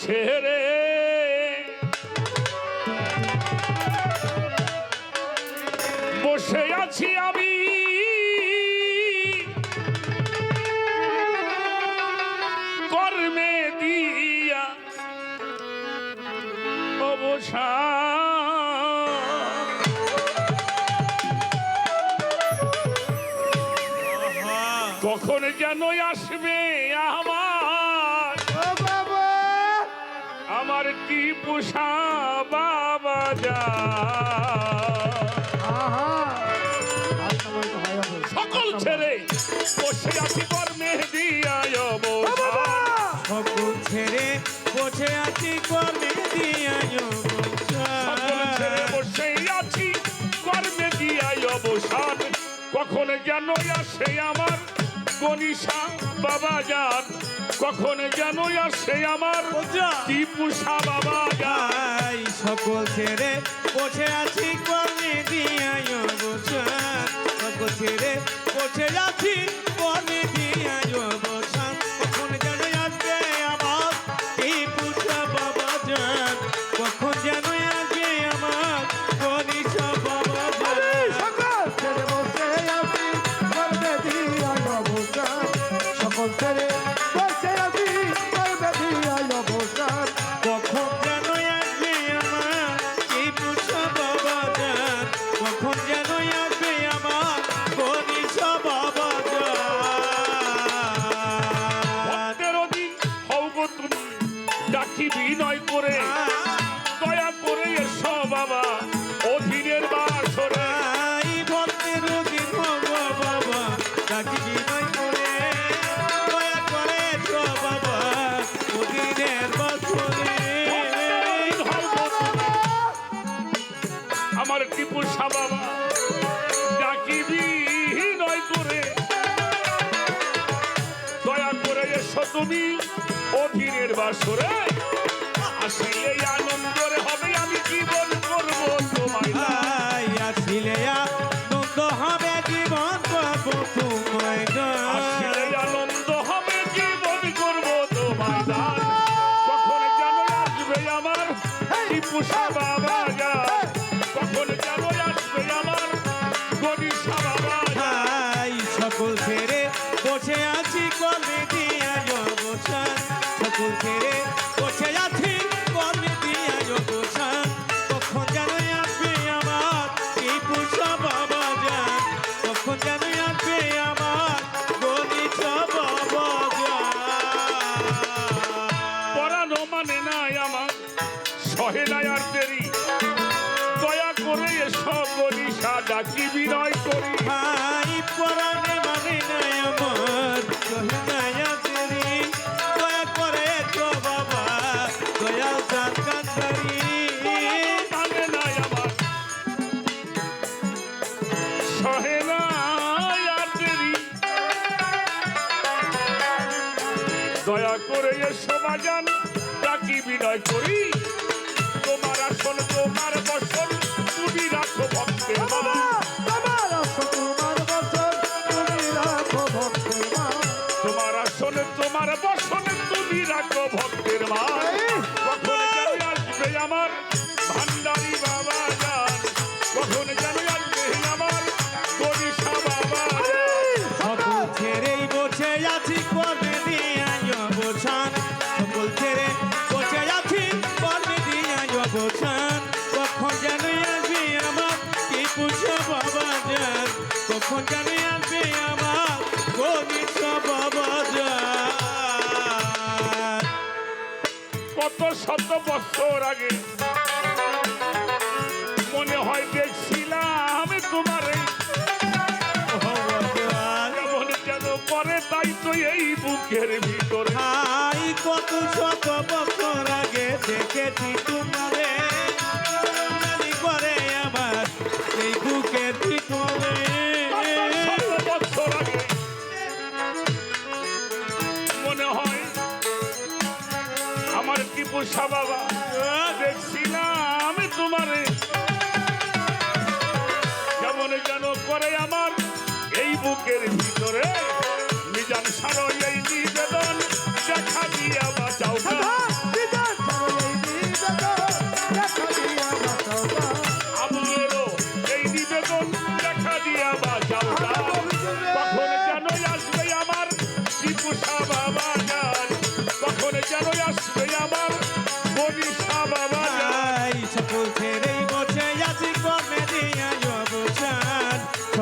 ছেড়ে বসে আছি আমি কর্মে দিয়া অবসান। কখন যেন আসবে আমার টিপু বাবা যা সকল ছেড়ে বসে আছি কর্মে দিয়া সকল ছেড়ে বসে আছি কর্মে দিয়া সকল ছেড়ে বসে আছি কর্মে দিয়া অবসান। কখন যেন আসে আমার গনিশা বাবা যান, কখন যেন আসে আমার টিপু বাবা যান। সকল ছেড়ে বসে আছি কর্মে দিয়া অবসান। সকল ছেড়ে বসে আছি কর্মে দিয়া অবসান। কখন যেন আসবে আমার টিপু বাবা যান, কখন যেন আসবে আমার গনিশা বাবা যান। সকল ছেড়ে বসে আছি কর্মে দিয়া অবসান। সকল ছেড়ে বসে আছি কর্মে দিয়া অবসান। কখন যেন আসবে আমার টিপু বাবা যান, কখন যেন আসবে আমার গনিশা বাবা যান। দিন হও গো তুমি ডাকি বিনয় করে, দয়া করে এসো বাবা অধীনের বাসরে। ভক্তের দিন হবো বাবা ডাকি বিনয় করে, দয়া করে এসো বাবা অধীনের বাসরে। আমার টিপু বাবা ডাকি বিনয় করে, দয়া করে এসো তুমি অধীনের বাসরে। আসলে আনন্দরে হবে আমি জীবন করবো তোমায় দান। আসিলে আনন্দ হবে জীবন করবো তোমায় দান। আসলে আনন্দ হবে জীবন করবো তোমায় দান। কখন যেন আসবে আমার টিপু বাবা যান, কখন যেন আসবে আমার গনিশা বাবা যান। সকল ছেড়ে বসে আছি কর্মে দিয়া অবসান। সকল ছেড়ে বসে আছি কর্মে দিয়া অবসান। কখন যেন আসবে আমার টিপু বাবা যান, কখন যেন আসবে আমার গনিশা বাবা যান। পরানো মানে নাই আমার সহে নাই আর দেরি, দয়া করে এসো গনিশা ডাকি বিনয় করি। ভাই পরাণে মানে নাই আমার কহিনায়া তেরি, দয়া করে তো বাবা দয়াল চাঁদ কান্দারি। মানে নাই আমার সহে নাই আর দেরি, দয়া করে এসো বাজান ডাকি বিনয় করি। তোমার আসন তোমার বসন তুমি রাখো ভক্তের মান। তোমার আসন তোমার বচন তুমি রাখো ভক্তের মান। তোমার আসন তোমার বসন তুমি রাখো ভক্তের মান। কখন যেন আসবে আমার ভান্ডারি বাবা যান, কখন যেন আসবে আমার গনিশা বাবা যান। সকল ছেড়েই বসে আছি কর্মে দিয়া অবসান। সকল ছেড়ে বসে আছি কর্মে দিয়া অবসান। কখন যেন আসবে আমার টিপু বাবা যান, কখন যেন আসবে আমার গনিশা বাবা যান। কত শত বছর আগে মনে হয় দেখছিলাম তোমার কেমন যেন করে, তাই তো এই বুকের ভিতরে। হাই কত শত বছর আগে দেখেছি তোমারে, জানি করে আমার এই বুকের ভিতরে। কত শত বছর আগে মনে হয় আমার টিপু বাবা দেখছিলাম তোমারে, কেমন যেন করে আমার এই বুকের ভিতরে। নিজান সারো এই নিবেদন দেখা দিয়া বাঁচাও।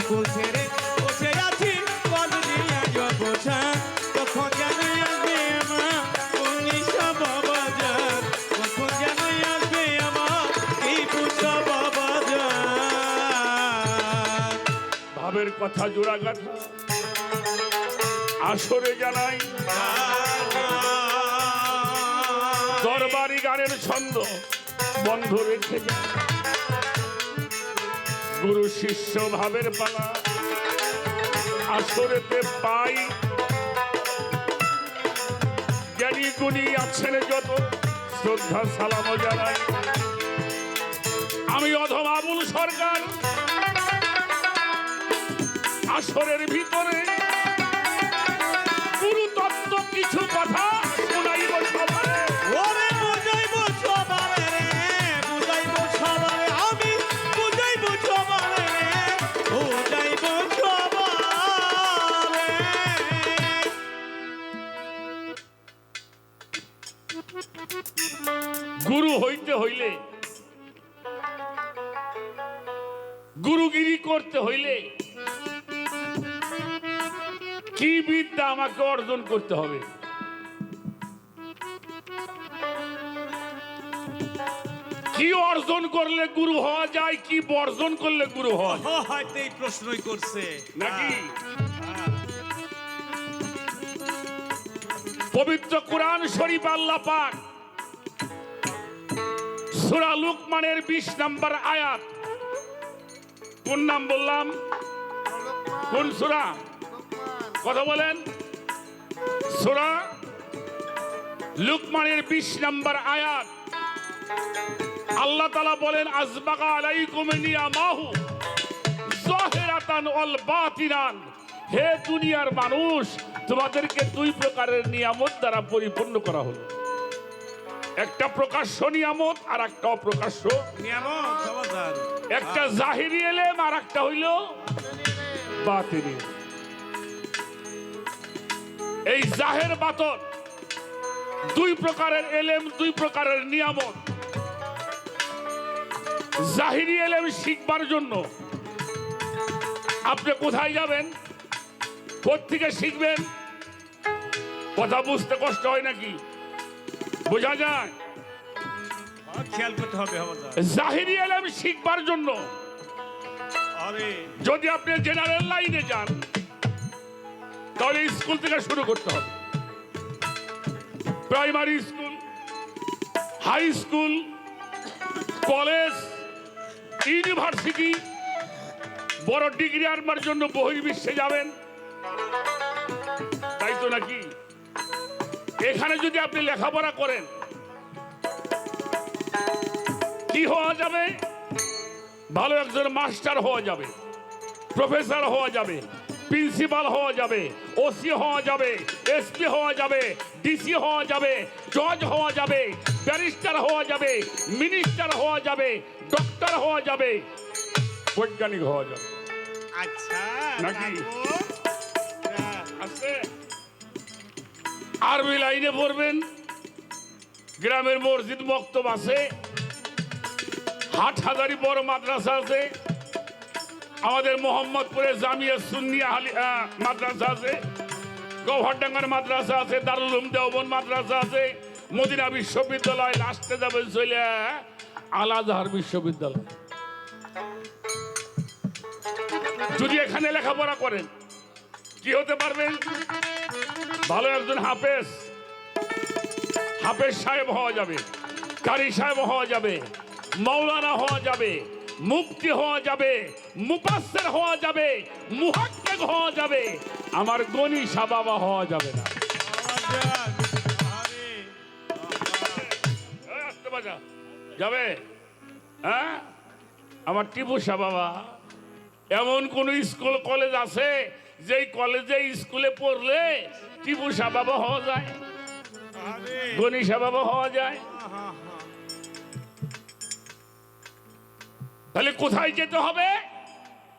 সকল ছেড়ে বসে আছি কর্ম দিয়া অবসান কখন যেন আসবে আমার উনিশা বাবা যান কখন যেন আসবে আমার এই পুষা বাবা যান ভাবের কথা জোড়া গাথা আসরে জানাই দরবারি গানের ছন্দ বন্ধ রেখে যায় গুরু শিষ্য ভাবের পালা আসরেতে পাই জ্ঞানী গুণী আছেন যত শ্রদ্ধা সালাম জানাই আমি অধম আবুল সরকার আসরের ভিতরে গুরু তত্ত্ব কিছু কথা শোনাইব সবারে ওরে বুঝাইব সবারে রে বুঝাইব সবারে আমি বুঝাইব সবারে রে বুঝাইব সবারে গুরু হইতে হইলে গুরুগিরি করতে হইলে কি বিদ্যা আমাকে অর্জন করতে হবে কি অর্জন করলে গুরু হওয়া যায় কি বর্জন করলে গুরু হওয়া যায় হয়তো এই প্রশ্নই করছে নাকি পবিত্র কোরআন শরীফ আল্লাহ পাক সূরা লুকমানের 20 নম্বর আয়াত কোন নাম বললাম কোন সূরা কথা বলেন সূরা লুকমানের 20 নম্বর আয়াত আল্লাহ তাআলা বলেন আজবাগা আলাইকুম নিয়ামাহু যাহিরাতান ওয়াল বাতিনান হে দুনিয়ার মানুষ তোমাদেরকে দুই প্রকারের নিয়ামত দ্বারা পরিপূর্ণ করা হলো একটা প্রকাশ্য নিয়ামত আর একটা অপ্রকাশ্য নিয়ামত সমাধান একটা জাহিরি এলেম আর একটা হইল বাতিনি এই জাহের বাতন দুই প্রকারের এলেম দুই প্রকারের নিয়ামত জাহিরি এলেম শিখবার জন্য আপনি কোথায় যাবেন কোত্থেকে শিখবেন কথা বুঝতে কষ্ট হয় নাকি বোঝা যায় খেয়াল করতে হবে সমাধান জাহিরি এলেম শিখবার জন্য আরে যদি আপনি জেনারেল লাইনে যান তাহলে স্কুল থেকে শুরু করতে হবে primary school high school college university বড় ডিগ্রি আনবার জন্য বহির্বিশ্বে যাবেন তাই তো নাকি এখানে যদি আপনি লেখাপড়া করেন কি হওয়া যাবে ভালো একজন মাস্টার হওয়া যাবে প্রফেসর হওয়া যাবে প্রিন্সিপাল হওয়া যাবে ওসি হওয়া যাবে এসপি হওয়া যাবে ডিসি হওয়া যাবে জজ হওয়া যাবে ব্যারিস্টার হওয়া যাবে মিনিস্টার হওয়া যাবে ডক্টর হওয়া যাবে বৈজ্ঞানিক হওয়া যাবে আচ্ছা নাকি? তারপর? আছে আরবি লাইনে পড়বেন গ্রামের মসজিদ মক্তব আছে হাটহাজারি বড় মাদ্রাসা আছে আমাদের মোহাম্মদপুরে জামিয়া সুন্নিয়া মাদ্রাসা আছে গৌহারডাঙ্গার মাদ্রাসা আছে দারুল উলুম দেওবন্দ মাদ্রাসা আছে মদিনা বিশ্ববিদ্যালয় লাস্টে যাবেন চলে আল আজহার বিশ্ববিদ্যালয় যদি এখানে লেখাপড়া করেন কি হতে পারবেন ভালো একজন হাফেজ সাহেব হওয়া যাবে কারি সাহেব হওয়া যাবে মাওলানা হওয়া যাবে মুফতি হওয়া যাবে মুফাসসির হওয়া যাবে মুহাক্কিক হওয়া যাবে আমার গনি সাবাবা হওয়া যাবে না আসতে বাজা যাবে হ্যাঁ আমার টিপু সাবাবা এমন কোন স্কুল কলেজ আছে যেই কলেজে স্কুলে পড়লে টিপু সাবাবা হওয়া যায় গনি সাবাবা হওয়া যায় তাহলে কোথায় যেতে হবে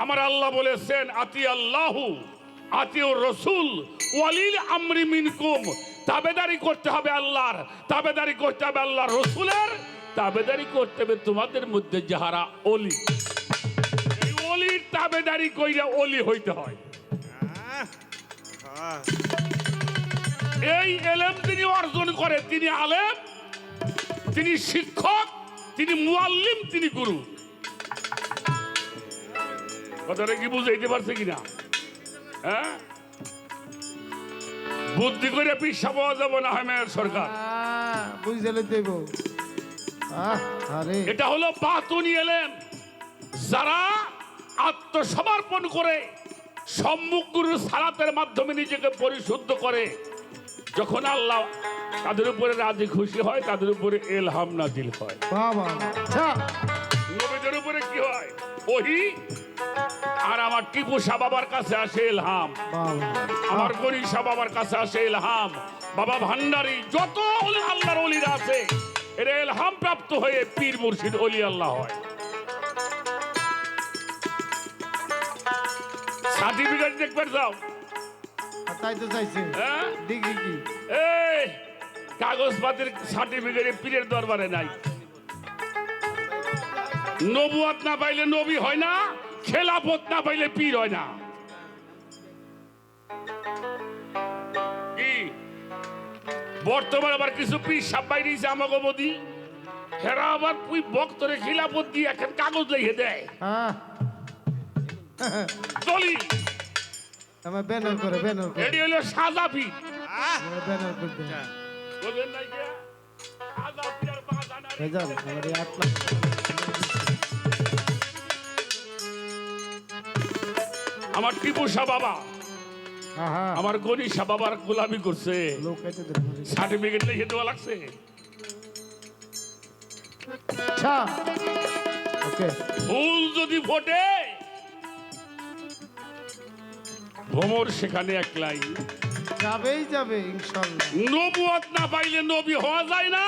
আমার আল্লাহ বলেছেন আতি আল্লাহু আতিউর রাসূল ওয়ালিল আমরি মিনকুম তাবেদারি করতে হবে আল্লাহর তাবেদারি করতে হবে আল্লাহর রাসূলের তাবেদারি করতে হবে তোমাদের মধ্যে যাহারা ওলি এই ওলির দাবেদারি কইরা ওলি হইতে হয়। এই এলেম তিনি অর্জন করে, তিনি আলেম, তিনি শিক্ষক, তিনি মুআল্লিম, তিনি গুরু। কথাটা কি বুঝাইতে পারছে কিনা? হ্যাঁ, বুদ্ধি করে পিসা পাওয়া যাবে না হয় মেয়ের সরকার। বুঝলে দেব। আরে এটা হলো বাতুনি এলেম, যারা আত্মসমর্পণ করে সম্মুখ গুরুর সালাতের মাধ্যমে নিজেকে পরিশুদ্ধ করে, যখন আল্লাহ তাদের উপরে রাজি খুশি হয়, তাদের উপরে ইলহাম নাজিল হয়। বাবা আচ্ছা নবীদের উপরে কি হয়? ওহী। আর আমার টিপু শাহ বাবার কাছে আসে ইলহাম, বাবা আমার গনি শাহ বাবার কাছে আসে ইলহাম, বাবা ভান্ডারী, যত আল্লাহর ওলিরা আছে এরা ইলহাম প্রাপ্ত হয়ে পীর মুর্শিদ ওলি আল্লাহ হয়। সার্টিফিকেট দেখবে যাও, তাই তো চাইছে। হ্যাঁ, ডিগ্রি কি? এই কাগজপাতির সার্টিফিকেট পীরের দরবারে নাই। নবুয়ত না পাইলে নবী হয় না, খেলাফত না পাইলে পীর হয় না। কি বর্তমানে আবার কিছু পীর সাপ বাইরেছে আমাকে মোদি, হেরা আবার তুই বক্তরে খিলাফত দিয়ে এখন কাগজ লিখে দেয় হ্যাঁ দলিল। আমার ব্যানার করে এটি হলো সাজা পীর। ব্যানার করে দেন। বুঝলেন নাই কে? সাজা পীর আর বাজানা রে। ভেজাল আমার এই 8 লাখ আমার টিপু শাহ বাবা, হ্যাঁ আমার গনি শাহ বাবার গোলামি করছে, লোক খাইতে দেন। সার্টিফিকেট লিখে দেওয়া লাগছে। আচ্ছা ওকে ফুল যদি ফোটে ভ্রমর সেখানে একলাই। যাবেই যাবে ইনশাআল্লাহ। নবুয়ত না পাইলে নবী হওয়া যায় না,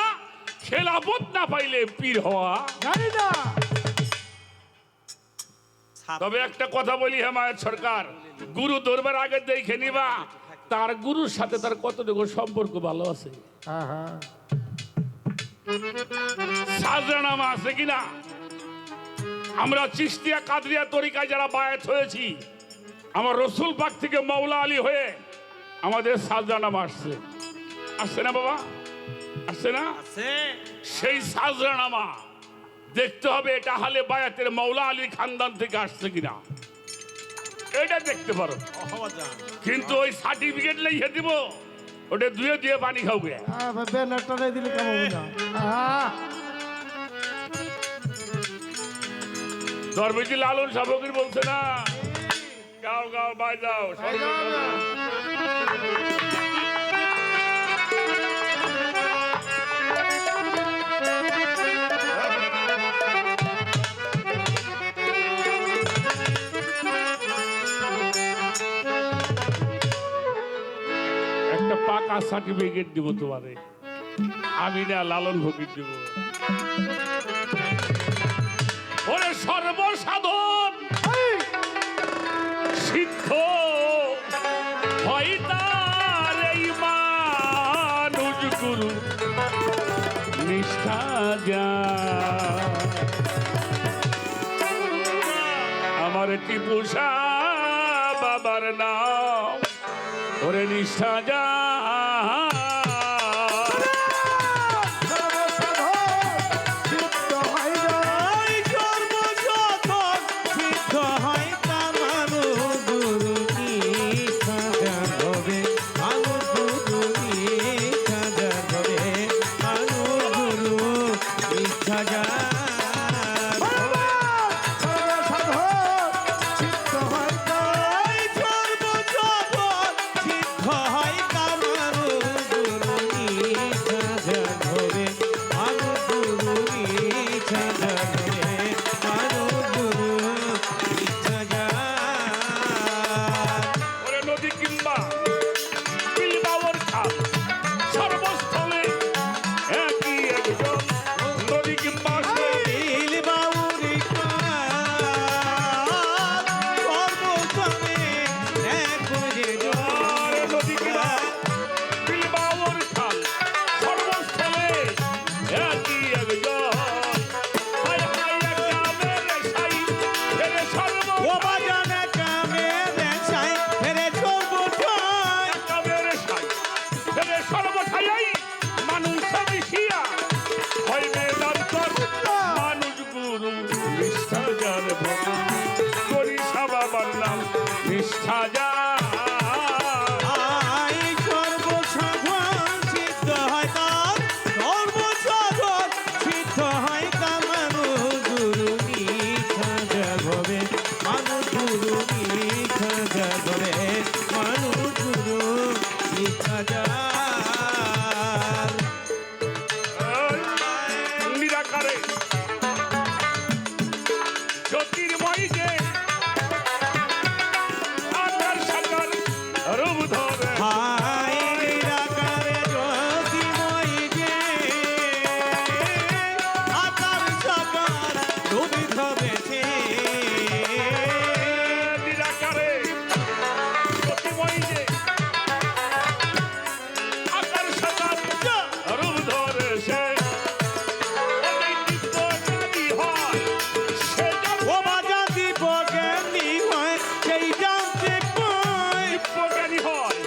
খেলাফত না পাইলে পীর হওয়া। জানি না তবে একটা কথা বলি হেমায়ত সরকার, গুরু ধরবার আগে দেখে নিবা তার গুরুর সাথে তার কতটুকু সম্পর্ক ভালো আছে, হ্যাঁ হ্যাঁ সাজরানামা আছে কিনা। আমরা চিশতিয়া কাদরিয়া তরিকায় যারা বায়াত হয়েছি, আমার রসুল পাক থেকে মাওলা আলী হয়ে আমাদের সাজরানামা আসছে, আসছে না বাবা, আসছে না? সেই সাজরানামা দেখতে হবে এটা হালে বায়াতের মাওলা আলী খানদান থেকে আসছে কিনা, এটা দেখতে পারো। কিন্তু ওই সার্টিফিকেট লিখে দিব, ওটা ধুয়ে ধুয়ে পানি খাওগে। ব্যানারটা নাই দিলে কেমন হবে না? দরবেজি লালন সাবকির বলছে না, গাও গাও বাই যাও। একটা পাকা সার্টিফিকেট দিব তোমারে, আমি না লালন ফকির দিব। ওরে সর্বসাধন সিদ্ধ হয় তার এই মানুষ গুরু নিষ্ঠা যা। আমার টিপু শাহ বাবার নাম, ওরে নিষ্ঠা যা। নিষ্ঠা যার ভক্তি গরিষা বাবার নাম নিষ্ঠা যার আই সর্বসাধন সিদ্ধ হয় তার সর্বসাধন সিদ্ধ হয় তার মানুষ গুরু নিষ্ঠা যার হবে মানুষ গুরু নিষ্ঠা যার হবে মানুষ গুরু নিষ্ঠা যার নিরাকারে জ্যোতির্ময় যে আকার সাকার রূপ ধরে হায় নিরাকারে জ্যোতির্ময় যে আকার সাকার রূপ ধরেছে নিরাকারে জ্যোতির্ময় যে আকার সাকার রূপ ধরে সে অনেক দিব্য জ্ঞানী হয় সে ও বাজা দিব জ্ঞানী হয় সেই জানতে পায় জ্ঞানী হয়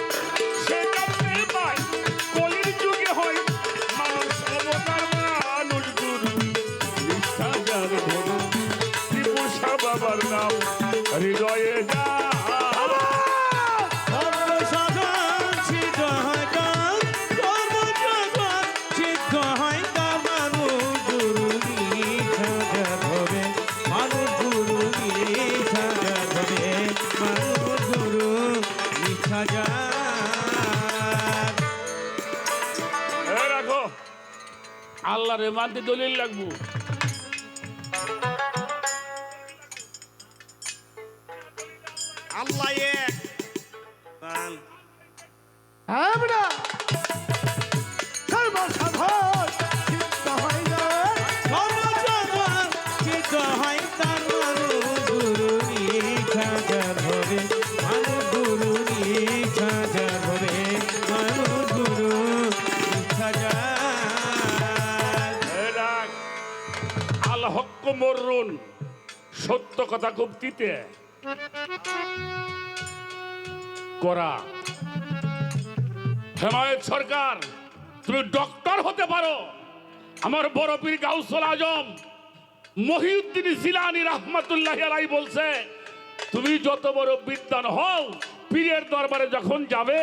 সে জানতে পায় কলির যুগে হয় মানুষ অবতার মানুষ গুরু নিষ্ঠা যার ধরু ত্রিপুষা বাবার নাম হৃদয়ে যা সর্বসাধন সিদ্ধ হয় তার সর্বসাধন সিদ্ধ হয় তার মানুষ গুরু নিষ্ঠা যার হবে মানুষ গুরু নিষ্ঠা যার হবে মানুষ গুরু নিষ্ঠা যার রাখো আল্লাহ রে মানতে দলিল লাগবো আল্লাহ এক পান আমরা সর্বসাধন সিদ্ধ হয় না সর্বসাধন সিদ্ধ হয় তার মানুষ গুরু নিষ্ঠা যার হবে মানুষ গুরু নিষ্ঠা যার হবে মানুষ গুরু নিষ্ঠা যার রাখ আল হক্ক মরুন সত্য কথা খুব তিতে করা হেমায়ত সরকার তুমি ডক্টর হতে পারো আমার বড় পীর গাউসুল আজম মহিউদ্দিন জিলানী রাহমাতুল্লাহি আলাইহি বলছে তুমি যত বড় বিদ্বান হও পীরের দরবারে যখন যাবে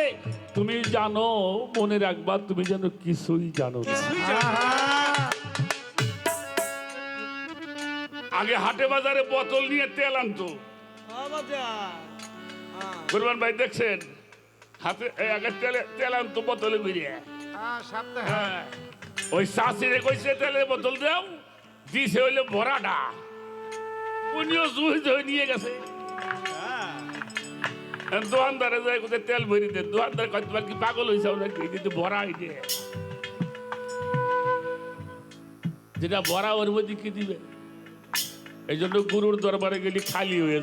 তুমি জানো মনে রাখবা তুমি যেন কিছুই জানো না আগে হাটে বাজারে বোতল নিয়ে তেল আনতো কুরবান ভাই দেখছেন হাতে আগে তেল আনতো বোতলে ঘুরিয়ে হ্যাঁ ওই শাশিরে কইছে তেলের বোতল দাও দিছে হইলে ভরাটা উনিও জুই জুই নিয়ে গেছে দোকানদারে যায় কোথায় তেল ভরি দেন দোকানদার কয় তোমার কি পাগল হয়েছে নাকি কিন্তু ভরা হইছে যেটা ভরা ওর মধ্যে কি দিবে এই জন্য গুরুর দরবারে গেলে খালি হয়ে